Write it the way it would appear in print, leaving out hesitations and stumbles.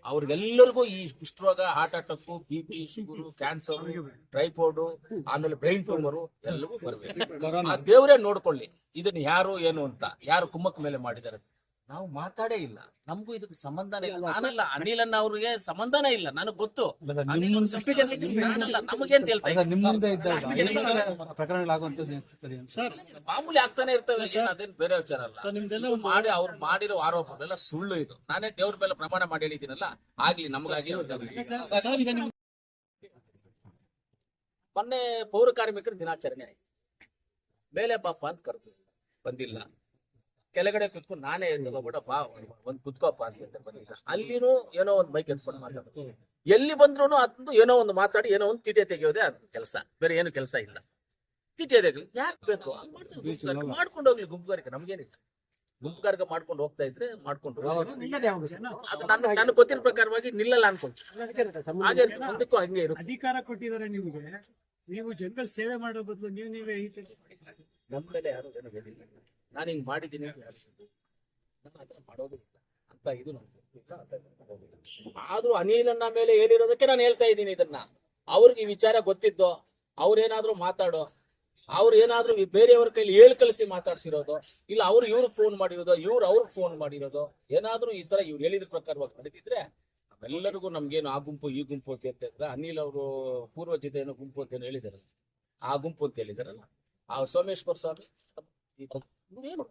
ಅವ್ರಿಗೆಲ್ಲರಿಗೂ ಈ ಕುಷ್ಠರೋಗ, heart attack, BP, sugar, cancer, typhoid, ಆಮೇಲೆ ಬ್ರೈನ್ ಟ್ಯೂಮರ್ ಎಲ್ಲವೂ ಬರಬೇಕು. ಆ ದೇವರೇ ನೋಡ್ಕೊಳ್ಳಿ ಇದನ್ನ ಯಾರು ಏನು ಅಂತ, ಯಾರು ಕುಮ್ಮಕ್ ಮೇಲೆ ಮಾಡಿದ್ದಾರೆ. ನಾವು ಮಾತಾಡೇ ಇಲ್ಲ, ನಮಗೂ ಇದಕ್ಕೆ ಸಂಬಂಧನೇ ಇಲ್ಲ. ನಾನಲ್ಲ, ಅನಿಲನ್ನ ಅವ್ರಿಗೆ ಸಂಬಂಧನೇ ಇಲ್ಲ, ನನಗೆ ಗೊತ್ತು. ನಮಗೇನ್ ಹೇಳ್ತಾ ಮಾಮೂಲಿ ಆಗ್ತಾನೆ ಇರ್ತವೆ, ಅದೇನು ಬೇರೆ ವಿಚಾರ ಅಲ್ಲ. ಮಾಡಿ ಅವ್ರು ಮಾಡಿರೋ ಆರೋಪಗಳೆಲ್ಲ ಸುಳ್ಳು. ಇದು ನಾನೇ ದೇವ್ರ ಮೇಲೆ ಪ್ರಮಾಣ ಮಾಡಿ ಹೇಳಿದ್ದೀನಲ್ಲ, ಆಗ್ಲಿ ನಮಗಾಗಿ. ಮೊನ್ನೆ ಪೌರ ಕಾರ್ಮಿಕರ ದಿನಾಚರಣೆ ಆಯ್ತು, ಮೇಲೆ ಪಾಪ ಅಂತ ಕರೆದು ಬಂದಿಲ್ಲ. ಕೆಳಗಡೆ ಕುತ್ಕೊಂಡು ನಾನೇ ತಗೋಬಿಡ ಬಾ ಒಂದ್ ಕುತ್ಕೋಪ್ಪ ಅಂತ ಬಂದಿಲ್ಲ. ಅಲ್ಲಿನೂ ಏನೋ ಒಂದ್ ಬೈಕ್ ಎತ್ಕೊಂಡು ಮಾತಾಡೋದು, ಎಲ್ಲಿ ಬಂದ್ರು ಅದೊಂದು ಏನೋ ಒಂದು ಮಾತಾಡಿ ಏನೋ ಒಂದು ತೀಟೆ ತೆಗೆಯೋದೇ ಅದ್ ಕೆಲಸ, ಬೇರೆ ಏನು ಕೆಲಸ ಇಲ್ಲ. ತೀಟೆ ತೆಗಲಿ ಯಾಕೆ ಬೇಕು, ಮಾಡ್ಕೊಂಡು ಹೋಗ್ಲಿ ಗುಂಪುಗಾರಿಕೆ, ನಮ್ಗೇನಿಲ್ಲ. ಗುಂಪುಗಾರಿಕೆ ಮಾಡ್ಕೊಂಡು ಹೋಗ್ತಾ ಇದ್ರೆ ಮಾಡ್ಕೊಂಡು ಅದು ನನಗೆ ಗೊತ್ತಿನ ಪ್ರಕಾರವಾಗಿ ನಿಲ್ಲಲ್ಲ ಅನ್ಕೊಂಡು ಹಾಗೆ ಮುಂದಕ್ಕೂ ಹಂಗೆ ಇರುತ್ತೆ. ಅಧಿಕಾರ ಕೊಟ್ಟಿದ್ದಾರೆ ನಿಮ್ಗೆ, ನೀವು ಜನಗಳ ಸೇವೆ ಮಾಡೋ ಬದಲು ನೀವೇ ನಮ್ಮ ಮೇಲೆ ಯಾರು ಏನೋ ಹೇಳಿಲ್ಲ, ನಾನು ಹಿಂಗ್ ಮಾಡಿದ್ದೀನಿ ಮಾಡೋದಿಲ್ಲ ಅಂತ. ಇದು ಆದ್ರೂ ಅನಿಲನ್ನ ಮೇಲೆ ಏರಿರೋದಕ್ಕೆ ನಾನು ಹೇಳ್ತಾ ಇದ್ದೀನಿ ಇದನ್ನ. ಅವ್ರಿಗೆ ಈ ವಿಚಾರ ಗೊತ್ತಿದ್ದೋ, ಅವ್ರೇನಾದ್ರೂ ಮಾತಾಡೋ, ಅವ್ರು ಏನಾದ್ರೂ ಬೇರೆಯವ್ರ ಕೈಲಿ ಕಳಿಸಿ ಮಾತಾಡ್ಸಿರೋದು, ಇಲ್ಲ ಅವ್ರು ಇವ್ರಿಗೆ ಫೋನ್ ಮಾಡಿರೋದು, ಇವ್ರು ಅವ್ರಿಗೆ ಫೋನ್ ಮಾಡಿರೋದು, ಏನಾದ್ರೂ ಈ ತರ ಇವ್ರು ಹೇಳಿದ ಪ್ರಕಾರವಾಗಿ ನಡೆದಿದ್ರೆ ನಾವೆಲ್ಲರಿಗೂ ನಮ್ಗೇನು ಆ ಗುಂಪು ಈ ಗುಂಪು ಅಂತ ಹೇಳ್ತಾ ಅನಿಲ್ ಅವರು ಪೂರ್ವಜತೆ ಏನೋ ಗುಂಪು ಅಂತ ಏನೋ ಹೇಳಿದಾರಲ್ಲ, ಆ ಗುಂಪು ಅಂತ ಹೇಳಿದಾರಲ್ಲ, ಆ ಸೋಮೇಶ್ವರ ಸ್ವಾಮಿ ಏನು